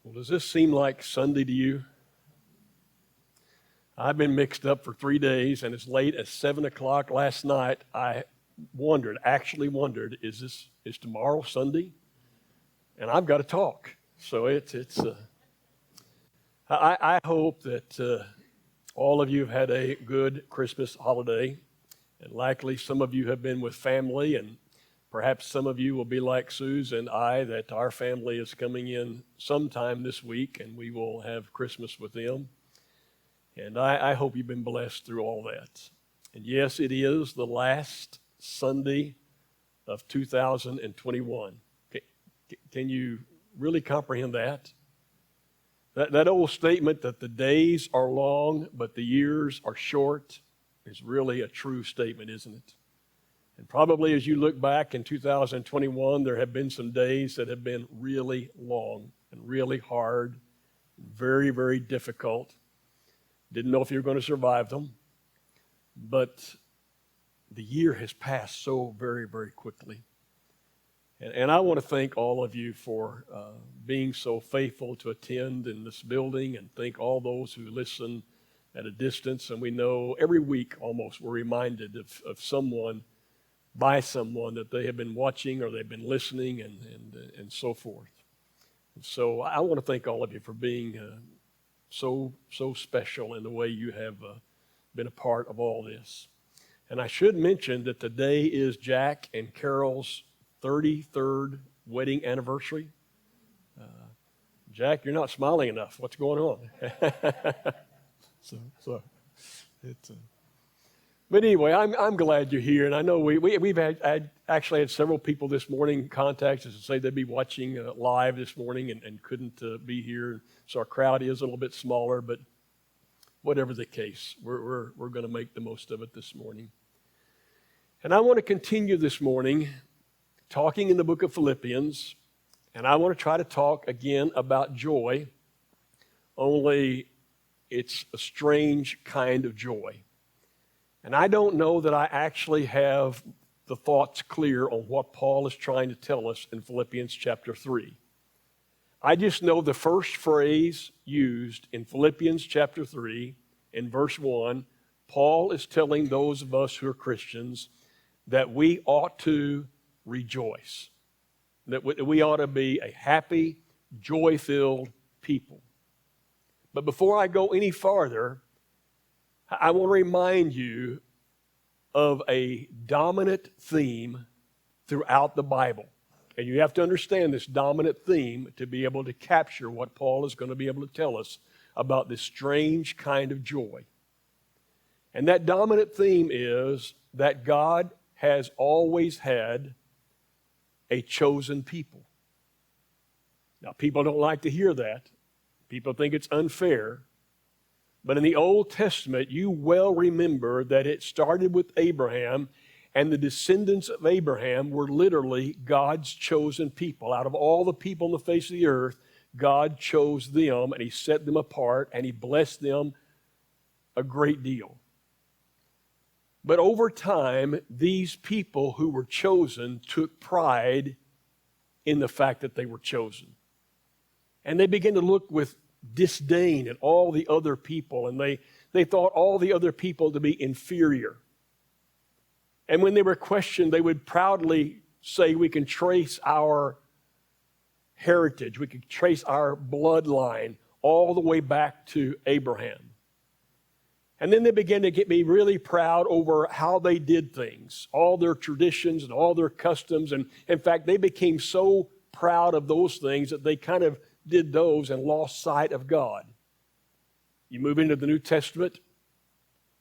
Well, does this seem like Sunday to you? I've been mixed up for 3 days, and as late as 7 o'clock last night, I actually wondered, is tomorrow Sunday? And I've got to talk. So I hope that all of you have had a good Christmas holiday, and likely some of you have been with family, and perhaps some of you will be like Suze and I, that our family is coming in sometime this week, and we will have Christmas with them. And I hope you've been blessed through all that. And yes, it is the last Sunday of 2021. Can you really comprehend that? That old statement that the days are long, but the years are short is really a true statement, isn't it? And probably as you look back in 2021, there have been some days that have been really long and really hard, very, very difficult. Didn't know if you were going to survive them, but the year has passed so very, very quickly. And I want to thank all of you for being so faithful to attend in this building, and thank all those who listen at a distance. And we know every week almost we're reminded of someone, by someone, that they have been watching or they've been listening and so forth. And so I want to thank all of you for being so special in the way you have been a part of all this. And I should mention that today is Jack and Carol's 33rd wedding anniversary. Jack, you're not smiling enough. What's going on? But anyway, I'm glad you're here, and I know we've actually had several people this morning contact us and say they'd be watching live this morning and couldn't be here. So our crowd is a little bit smaller, but whatever the case, we're going to make the most of it this morning. And I want to continue this morning talking in the book of Philippians, and I want to try to talk again about joy, only it's a strange kind of joy. And I don't know that I actually have the thoughts clear on what Paul is trying to tell us in Philippians chapter 3. I just know the first phrase used in Philippians chapter 3 in verse 1, Paul is telling those of us who are Christians that we ought to rejoice, that we ought to be a happy, joy-filled people. But before I go any farther, I want to remind you of a dominant theme throughout the Bible. And you have to understand this dominant theme to be able to capture what Paul is going to be able to tell us about this strange kind of joy. And that dominant theme is that God has always had a chosen people. Now, people don't like to hear that. People think it's unfair. But in the Old Testament, you well remember that it started with Abraham, and the descendants of Abraham were literally God's chosen people. Out of all the people on the face of the earth, God chose them, and He set them apart, and He blessed them a great deal. But over time, these people who were chosen took pride in the fact that they were chosen. And they began to look with disdain at all the other people, and they thought all the other people to be inferior. And when they were questioned, they would proudly say, we can trace our heritage, we can trace our bloodline all the way back to Abraham. And then they began to be really proud over how they did things, all their traditions and all their customs. And in fact, they became so proud of those things that they kind of did those and lost sight of God. You move into the New Testament,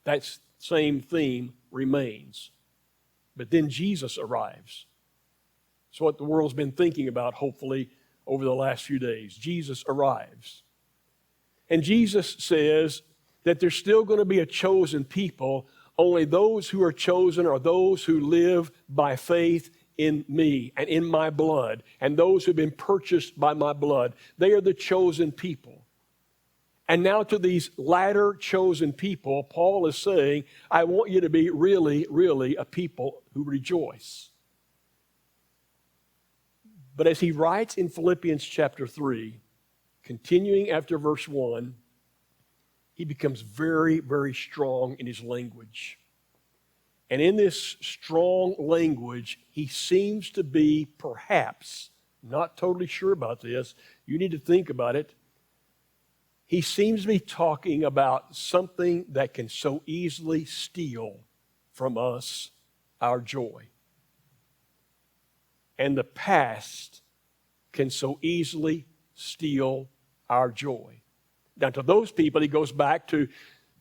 that same theme remains. But then Jesus arrives. It's what the world's been thinking about, hopefully, over the last few days. Jesus arrives. And Jesus says that there's still going to be a chosen people, only those who are chosen are those who live by faith in me and in my blood, and those who have been purchased by my blood. They are the chosen people. And now to these latter chosen people, Paul is saying, I want you to be really, really a people who rejoice. But as he writes in Philippians chapter 3, continuing after verse 1, he becomes very, very strong in his language. And in this strong language, he seems to be perhaps, not totally sure about this, you need to think about it, he seems to be talking about something that can so easily steal from us our joy. And the past can so easily steal our joy. Now, to those people, he goes back to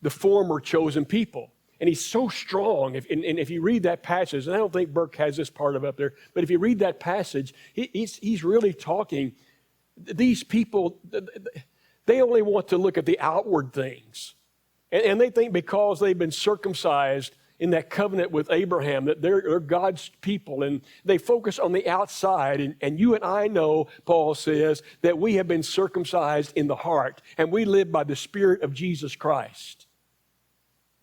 the former chosen people. And he's so strong. If you read that passage, and I don't think Burke has this part of it up there, but if you read that passage, he's really talking. These people, they only want to look at the outward things. And they think because they've been circumcised in that covenant with Abraham, that they're God's people, and they focus on the outside. And you and I know, Paul says, that we have been circumcised in the heart, and we live by the Spirit of Jesus Christ.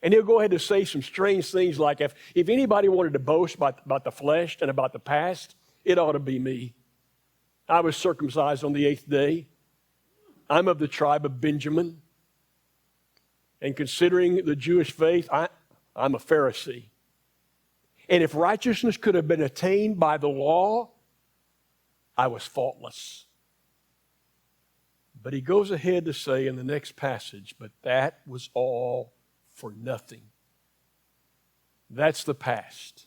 And he'll go ahead and say some strange things like, if anybody wanted to boast about the flesh and about the past, it ought to be me. I was circumcised on the 8th day. I'm of the tribe of Benjamin. And considering the Jewish faith, I'm a Pharisee. And if righteousness could have been attained by the law, I was faultless. But he goes ahead to say in the next passage, but that was all for nothing. That's the past.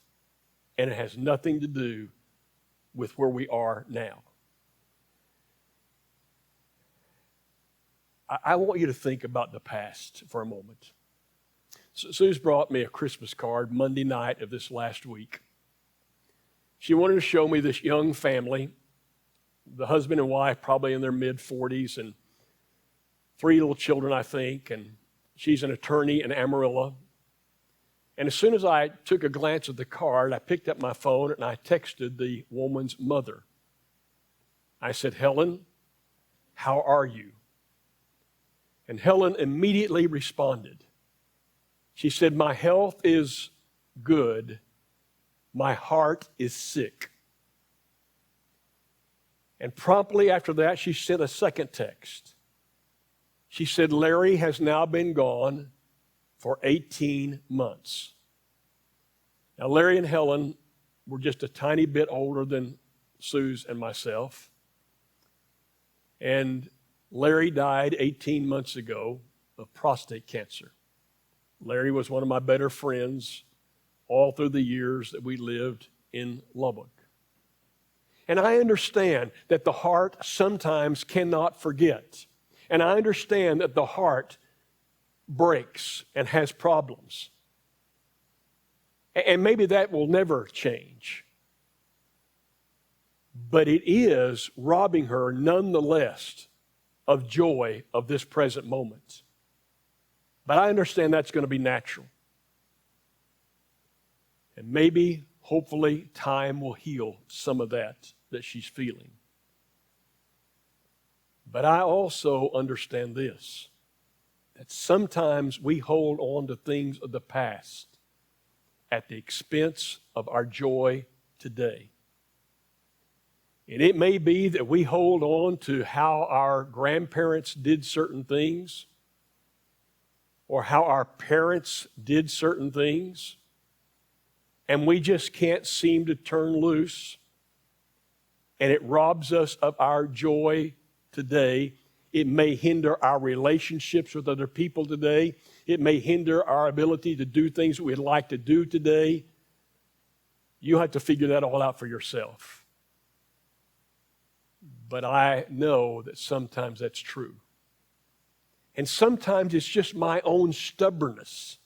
And it has nothing to do with where we are now. I want you to think about the past for a moment. Sue's brought me a Christmas card Monday night of this last week. She wanted to show me this young family, the husband and wife probably in their mid-40s, and 3 little children, I think, and she's an attorney in Amarillo. And as soon as I took a glance at the card, I picked up my phone and I texted the woman's mother. I said, Helen, how are you? And Helen immediately responded. She said, my health is good. My heart is sick. And promptly after that, she sent a second text. She said, Larry has now been gone for 18 months. Now, Larry and Helen were just a tiny bit older than Sue's and myself. And Larry died 18 months ago of prostate cancer. Larry was one of my better friends all through the years that we lived in Lubbock. And I understand that the heart sometimes cannot forget. And I understand that the heart breaks and has problems. And maybe that will never change. But it is robbing her nonetheless of joy of this present moment. But I understand that's going to be natural. And maybe, hopefully, time will heal some of that she's feeling. But I also understand this, that sometimes we hold on to things of the past at the expense of our joy today. And it may be that we hold on to how our grandparents did certain things, or how our parents did certain things, and we just can't seem to turn loose, and it robs us of our joy today. It may hinder our relationships with other people today. It may hinder our ability to do things that we'd like to do today. You have to figure that all out for yourself. But I know that sometimes that's true. And sometimes it's just my own stubbornness,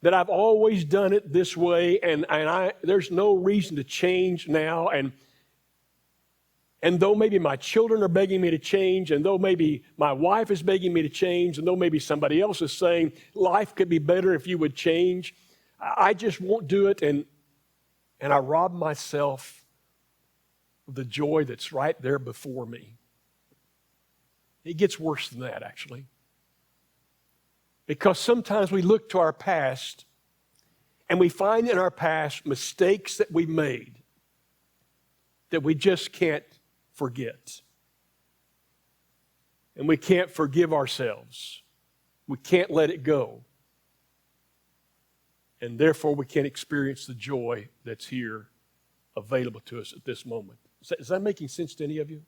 that I've always done it this way, and there's no reason to change now. And though maybe my children are begging me to change, and though maybe my wife is begging me to change, and though maybe somebody else is saying life could be better if you would change, I just won't do it, and I rob myself of the joy that's right there before me. It gets worse than that, actually. Because sometimes we look to our past, and we find in our past mistakes that we made that we just can't forget. And we can't forgive ourselves. We can't let it go. And therefore, we can't experience the joy that's here available to us at this moment. Is that making sense to any of you?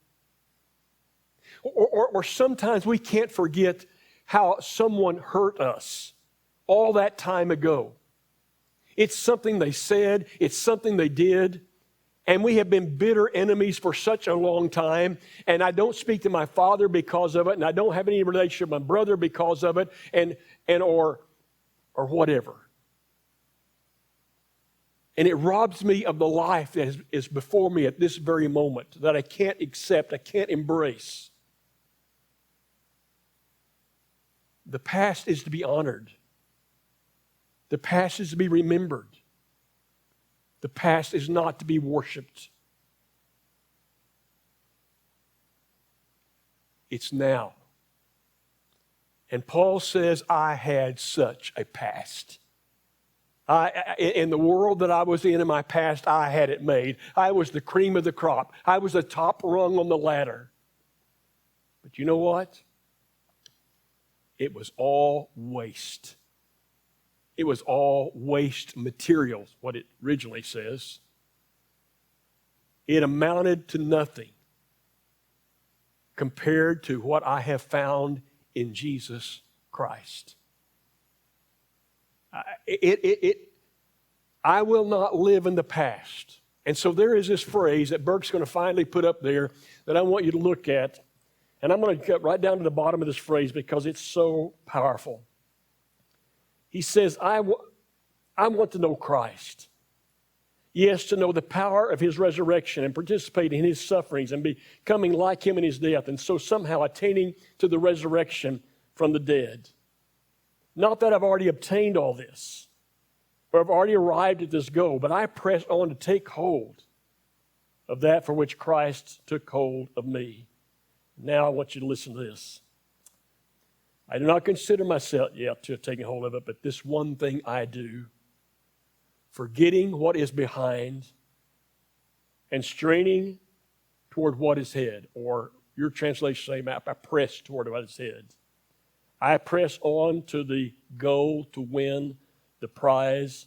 Or sometimes we can't forget how someone hurt us all that time ago. It's something they said, it's something they did, and we have been bitter enemies for such a long time, and I don't speak to my father because of it, and I don't have any relationship with my brother because of it, or whatever. And it robs me of the life that is before me at this very moment that I can't accept, I can't embrace. The past is to be honored. The past is to be remembered. The past is not to be worshiped. It's now. And Paul says, I had such a past. In the world that I was in my past, I had it made. I was the cream of the crop. I was the top rung on the ladder. But you know what? It was all waste. It was all waste material, what it originally says. It amounted to nothing compared to what I have found in Jesus Christ. I will not live in the past. And so there is this phrase that Burke's going to finally put up there that I want you to look at. And I'm going to get right down to the bottom of this phrase because it's so powerful. He says, I want to know Christ. Yes, to know the power of his resurrection and participate in his sufferings and becoming like him in his death, and so somehow attaining to the resurrection from the dead. Not that I've already obtained all this, or I've already arrived at this goal, but I press on to take hold of that for which Christ took hold of me. Now I want you to listen to this. I do not consider myself yet to have taken hold of it, but this one thing I do, forgetting what is behind and straining toward what is ahead, or your translation say, I press toward what is ahead. I press on to the goal to win the prize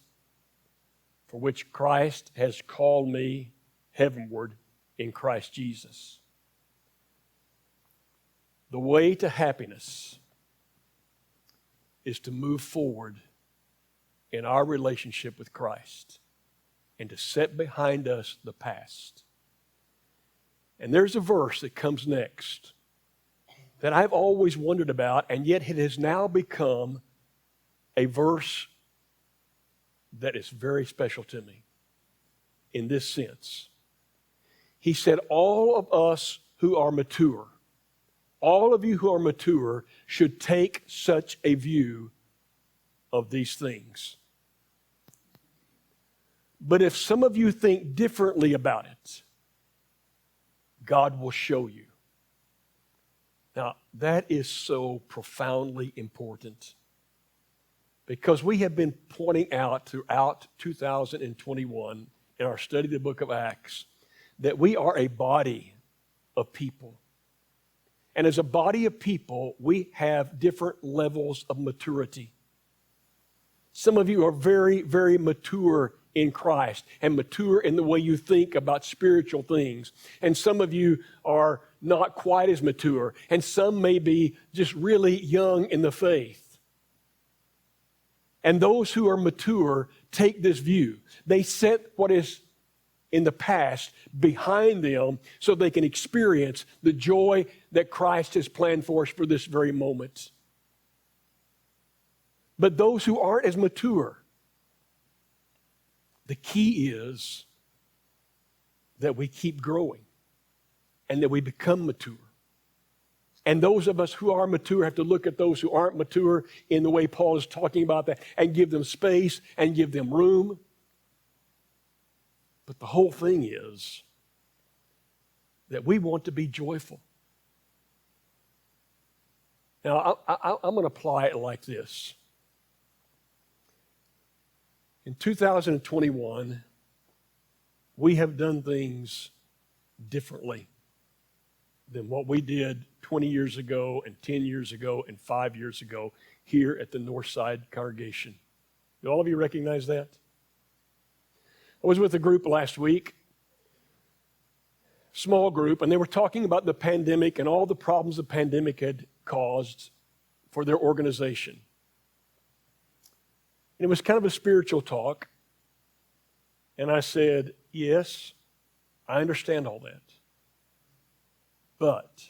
for which Christ has called me heavenward in Christ Jesus. The way to happiness is to move forward in our relationship with Christ and to set behind us the past. And there's a verse that comes next that I've always wondered about, and yet it has now become a verse that is very special to me in this sense. He said, all of us who are mature, all of you who are mature should take such a view of these things. But if some of you think differently about it, God will show you. Now, that is so profoundly important because we have been pointing out throughout 2021 in our study of the book of Acts that we are a body of people. And as a body of people, we have different levels of maturity. Some of you are very, very mature in Christ and mature in the way you think about spiritual things. And some of you are not quite as mature. And some may be just really young in the faith. And those who are mature take this view. They set what is in the past behind them so they can experience the joy that Christ has planned for us for this very moment. But those who aren't as mature, the key is that we keep growing and that we become mature. And those of us who are mature have to look at those who aren't mature in the way Paul is talking about that and give them space and give them room. But the whole thing is that we want to be joyful. Now, I'm going to apply it like this. In 2021, we have done things differently. than what we did 20 years ago and 10 years ago and 5 years ago here at the Northside congregation. Do all of you recognize that? I was with a group last week, small group, and they were talking about the pandemic and all the problems the pandemic had caused for their organization. And it was kind of a spiritual talk. And I said, yes, I understand all that. But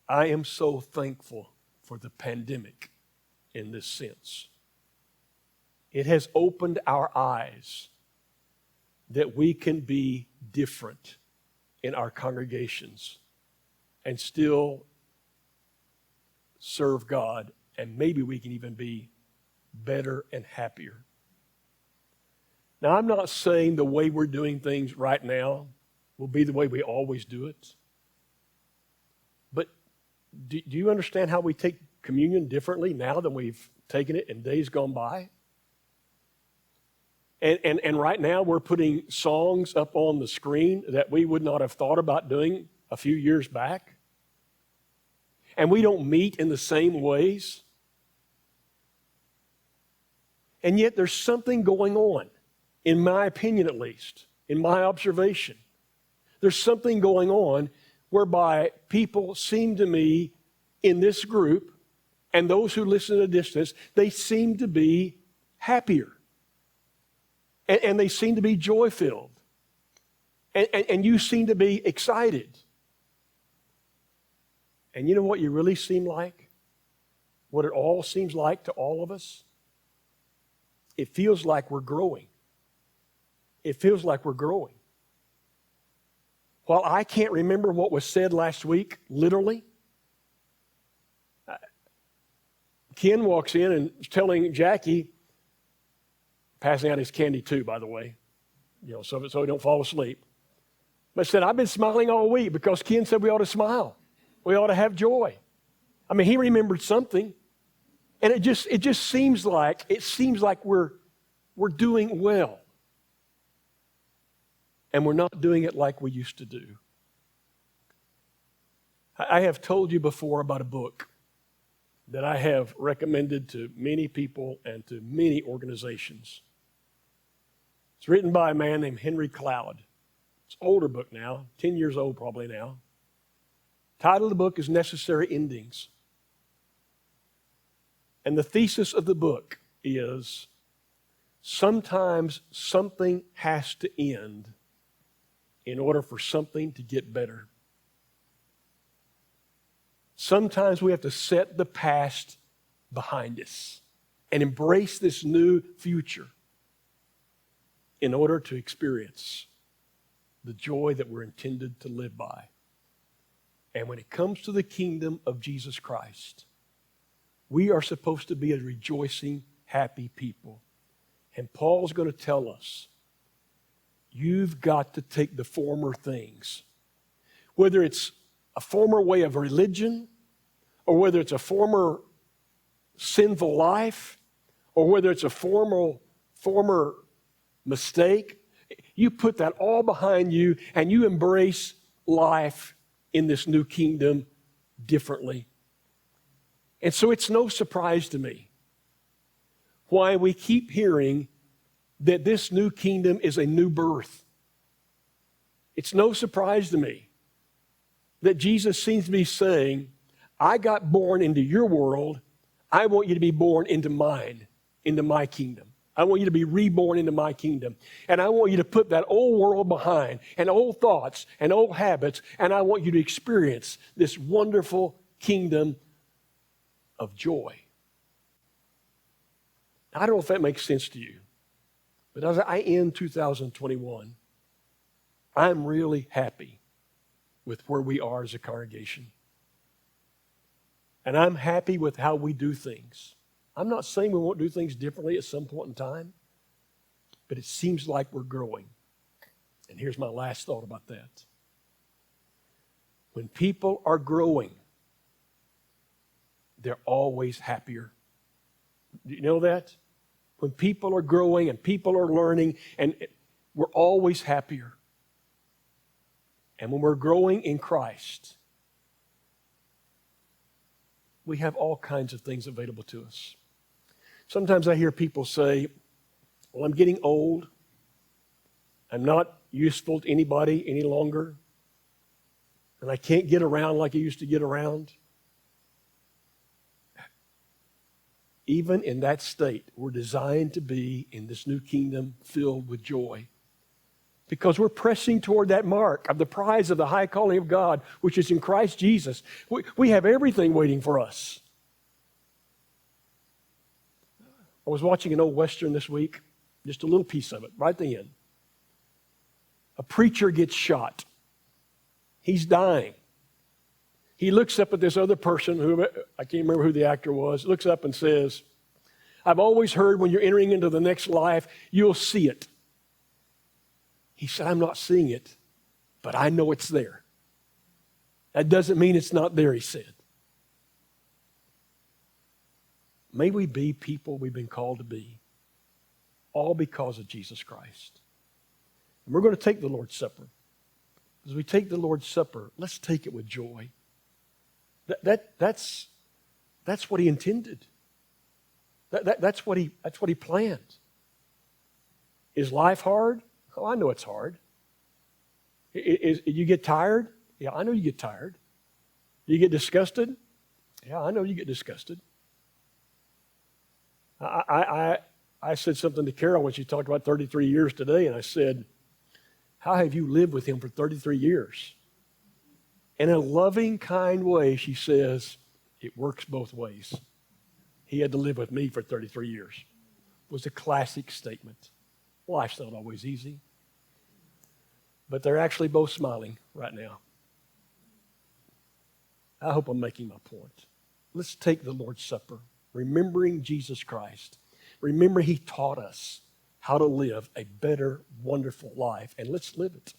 I am so thankful for the pandemic in this sense. It has opened our eyes that we can be different in our congregations and still serve God, and maybe we can even be better and happier. Now, I'm not saying the way we're doing things right now will be the way we always do it. But do you understand how we take communion differently now than we've taken it in days gone by? And right now we're putting songs up on the screen that we would not have thought about doing a few years back. And we don't meet in the same ways. And yet there's something going on, in my opinion at least, in my observation. There's something going on whereby people seem to me in this group, and those who listen at a distance, they seem to be happier. And they seem to be joy-filled. And you seem to be excited. And you know what you really seem like? What it all seems like to all of us? It feels like we're growing. It feels like we're growing. While I can't remember what was said last week, literally, Ken walks in and is telling Jackie, passing out his candy too, by the way, so he don't fall asleep. But said, I've been smiling all week because Ken said we ought to smile. We ought to have joy. I mean, he remembered something. And it just seems like we're doing well. And we're not doing it like we used to do. I have told you before about a book that I have recommended to many people and to many organizations. It's written by a man named Henry Cloud. It's an older book now, 10 years old probably now. Title of the book is Necessary Endings. And the thesis of the book is sometimes something has to end in order for something to get better. Sometimes we have to set the past behind us and embrace this new future in order to experience the joy that we're intended to live by. And when it comes to the kingdom of Jesus Christ, we are supposed to be a rejoicing, happy people. And Paul's going to tell us, you've got to take the former things, whether it's a former way of religion, or whether it's a former sinful life, or whether it's a former mistake, you put that all behind you and you embrace life in this new kingdom differently. And so it's no surprise to me why we keep hearing that this new kingdom is a new birth. It's no surprise to me that Jesus seems to be saying, I got born into your world. I want you to be born into mine, into my kingdom. I want you to be reborn into my kingdom. And I want you to put that old world behind and old thoughts and old habits, and I want you to experience this wonderful kingdom of joy. I don't know if that makes sense to you, but as I end 2021, I'm really happy with where we are as a congregation. And I'm happy with how we do things. I'm not saying we won't do things differently at some point in time, but it seems like we're growing. And here's my last thought about that. When people are growing, they're always happier. Do you know that? When people are growing and people are learning, and we're always happier. And when we're growing in Christ, we have all kinds of things available to us. Sometimes I hear people say, well, I'm getting old. I'm not useful to anybody any longer. And I can't get around like I used to get around. Even in that state, we're designed to be in this new kingdom filled with joy. Because we're pressing toward that mark of the prize of the high calling of God, which is in Christ Jesus. We have everything waiting for us. I was watching an old Western this week, just a little piece of it, right at the end. A preacher gets shot. He's dying. He looks up at this other person, who I can't remember who the actor was, looks up and says, I've always heard when you're entering into the next life, you'll see it. He said, I'm not seeing it, but I know it's there. That doesn't mean it's not there, he said. May we be people we've been called to be, all because of Jesus Christ. And we're going to take the Lord's Supper. As we take the Lord's Supper, let's take it with joy. That's what he intended. That's what he planned. Is life hard? Oh, I know it's hard. You get tired? Yeah, I know you get tired. You get disgusted? Yeah, I know you get disgusted. I said something to Carol when she talked about 33 years today, and I said, how have you lived with him for 33 years? In a loving, kind way, she says, it works both ways. He had to live with me for 33 years. It was a classic statement. Life's not always easy. But they're actually both smiling right now. I hope I'm making my point. Let's take the Lord's Supper, remembering Jesus Christ. Remember, he taught us how to live a better, wonderful life, and let's live it.